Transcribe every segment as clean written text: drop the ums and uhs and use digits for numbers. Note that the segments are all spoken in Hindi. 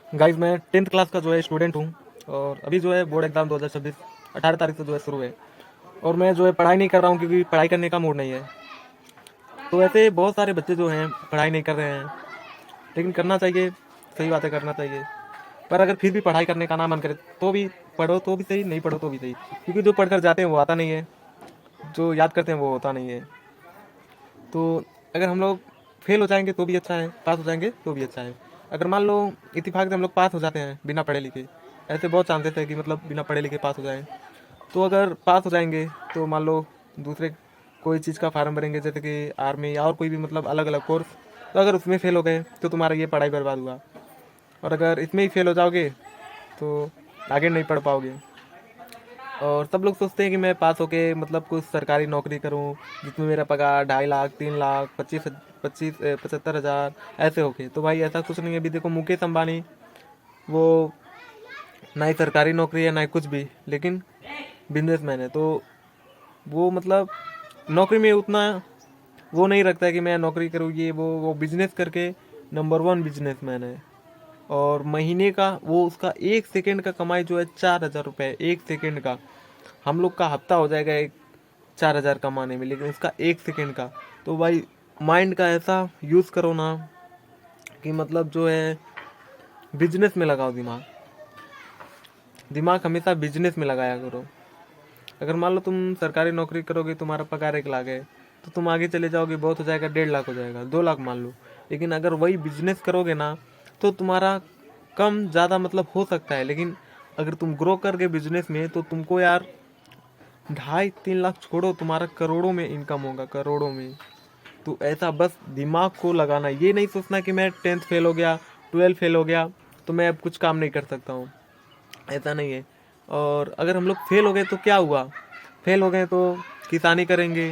गाइस मैं 10th क्लास का जो है स्टूडेंट हूँ और अभी जो है बोर्ड एग्ज़ाम 2026 18 तारीख से जो है शुरू है और मैं जो है पढ़ाई नहीं कर रहा हूँ क्योंकि पढ़ाई करने का मूड नहीं है। तो ऐसे बहुत सारे बच्चे जो हैं पढ़ाई नहीं कर रहे हैं, लेकिन करना चाहिए, सही बात है, करना चाहिए। पर अगर फिर भी पढ़ाई करने का ना मन करे तो भी पढ़ो तो भी सही, नहीं पढ़ो तो भी सही, क्योंकि जो पढ़कर जाते हैं वो आता नहीं है, जो याद करते हैं वो होता नहीं है। तो अगर हम लोग फेल हो जाएंगे तो भी अच्छा है, पास हो जाएंगे तो भी अच्छा है। अगर मान लो इत्तेफाक से हम लोग पास हो जाते हैं बिना पढ़े लिखे, ऐसे बहुत चांसेस है कि मतलब बिना पढ़े लिखे पास हो जाएं। तो अगर पास हो जाएंगे तो मान लो दूसरे कोई चीज़ का फार्म भरेंगे, जैसे कि आर्मी या और कोई भी मतलब अलग अलग कोर्स, तो अगर उसमें फेल हो गए तो तुम्हारा ये पढ़ाई बर्बाद हुआ। और अगर इसमें ही फेल हो जाओगे तो आगे नहीं पढ़ पाओगे। और सब लोग सोचते हैं कि मैं पास होके मतलब कुछ सरकारी नौकरी करूं जिसमें मेरा पगार 2.5 लाख 3 लाख 75,000 ऐसे होके। तो भाई ऐसा कुछ नहीं है। अभी देखो मुकेश अंबानी, वो ना ही सरकारी नौकरी है ना ही कुछ भी, लेकिन बिजनेसमैन है। तो वो मतलब नौकरी में उतना वो नहीं रखता है कि मैं नौकरी करूँ ये वो बिजनेस करके नंबर 1 बिजनेसमैन है। और महीने का वो उसका 1 सेकेंड का कमाई जो है 4,000 रुपये 1 सेकेंड का। हम लोग का हफ्ता हो जाएगा एक 4,000 कमाने में, लेकिन उसका 1 सेकेंड का। तो भाई माइंड का ऐसा यूज़ करो ना कि मतलब जो है बिजनेस में लगाओ दिमाग। दिमाग हमेशा बिजनेस में लगाया करो। अगर मान लो तुम सरकारी नौकरी करोगे, तुम्हारा पगार 1 लाख है, तो तुम आगे चले जाओगे, बहुत हो जाएगा 1.5 लाख हो जाएगा, 2 लाख मान लो। लेकिन अगर वही बिजनेस करोगे ना तो तुम्हारा कम ज़्यादा मतलब हो सकता है, लेकिन अगर तुम ग्रो कर गए बिजनेस में तो तुमको यार 2.5-3 लाख छोड़ो, तुम्हारा करोड़ों में इनकम होगा, करोड़ों में। तो ऐसा बस दिमाग को लगाना, ये नहीं सोचना कि मैं 10th फेल हो गया, 12 फेल हो गया तो मैं अब कुछ काम नहीं कर सकता हूँ, ऐसा नहीं है। और अगर हम लोग फेल हो गए तो क्या हुआ, फेल हो गए तो किसानी करेंगे,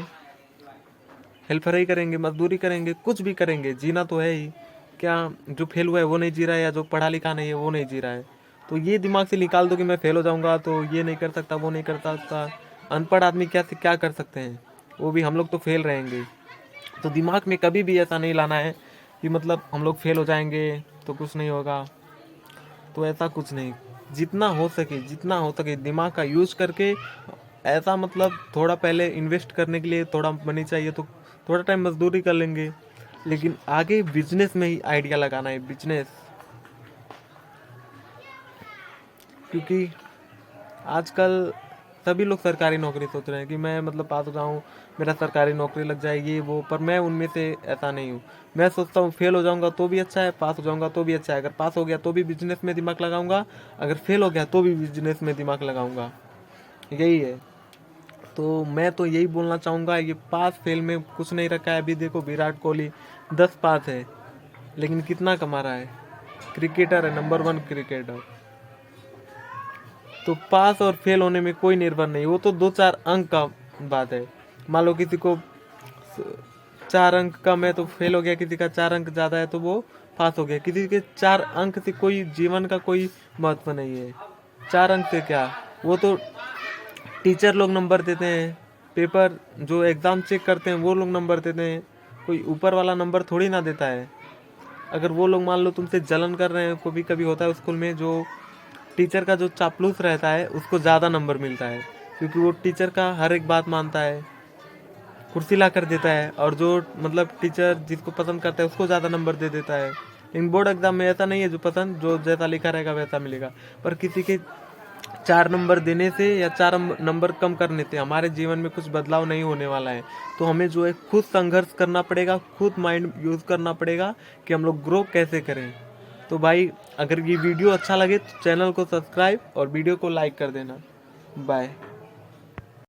हेल्पर ही करेंगे, मजदूरी करेंगे, कुछ भी करेंगे, जीना तो है ही। क्या जो फेल हुआ है वो नहीं जी रहा है, या जो पढ़ा लिखा नहीं है वो नहीं जी रहा है? तो ये दिमाग से निकाल दो कि मैं फेल हो जाऊंगा तो ये नहीं कर सकता, वो नहीं कर सकता। अनपढ़ आदमी क्या से क्या कर सकते हैं, वो भी हम लोग तो फेल रहेंगे। तो दिमाग में कभी भी ऐसा नहीं लाना है कि मतलब हम लोग फेल हो जाएंगे तो कुछ नहीं होगा। तो ऐसा कुछ नहीं, जितना हो सके दिमाग का यूज़ करके, ऐसा मतलब थोड़ा पहले इन्वेस्ट करने के लिए थोड़ा मनी चाहिए तो थोड़ा टाइम मजदूरी कर लेंगे, लेकिन आगे बिजनेस में ही आइडिया लगाना है, बिजनेस। क्योंकि आजकल सभी लोग सरकारी नौकरी सोच रहे हैं कि मैं मतलब पास हो जाऊँ, मेरा सरकारी नौकरी लग जाएगी वो, पर मैं उनमें से ऐसा नहीं हूँ। मैं सोचता हूँ फेल हो जाऊँगा तो भी अच्छा है, पास हो जाऊँगा तो भी अच्छा है। अगर पास हो गया तो भी बिजनेस में दिमाग लगाऊंगा, अगर फेल हो गया तो भी बिजनेस में दिमाग लगाऊंगा, यही है। तो मैं तो यही बोलना चाहूँगा, ये पास फेल में कुछ नहीं रखा है। अभी देखो विराट कोहली 10 पास है, लेकिन कितना कमा रहा है, क्रिकेटर है, नंबर 1 क्रिकेटर। तो पास और फेल होने में कोई निर्भर नहीं, वो तो 2-4 अंक का बात है। मान लो किसी को 4 अंक कम है तो फेल हो गया, किसी का 4 अंक ज़्यादा है तो वो पास हो गया। किसी के 4 अंक से कोई जीवन का कोई महत्व नहीं है। 4 अंक से क्या, वो तो टीचर लोग नंबर देते हैं, पेपर जो एग्ज़ाम चेक करते हैं वो लोग नंबर देते हैं, कोई ऊपर वाला नंबर थोड़ी ना देता है। अगर वो लोग मान लो तुमसे जलन कर रहे हैं, कभी कभी होता है स्कूल में, जो टीचर का जो चापलूस रहता है उसको ज़्यादा नंबर मिलता है, क्योंकि वो टीचर का हर एक बात मानता है, कुर्सी ला कर देता है। और जो मतलब टीचर जिसको पसंद करता है उसको ज़्यादा नंबर दे देता है। इन बोर्ड एग्जाम में ऐसा नहीं है, जो पसंद जो जैसा लिखा रहेगा वैसा मिलेगा। पर किसी के 4 नंबर देने से या 4 नंबर कम करने से हमारे जीवन में कुछ बदलाव नहीं होने वाला है। तो हमें जो है खुद संघर्ष करना पड़ेगा, खुद माइंड यूज़ करना पड़ेगा कि हम लोग ग्रो कैसे करें। तो भाई अगर ये वीडियो अच्छा लगे तो चैनल को सब्सक्राइब और वीडियो को लाइक कर देना। बाय।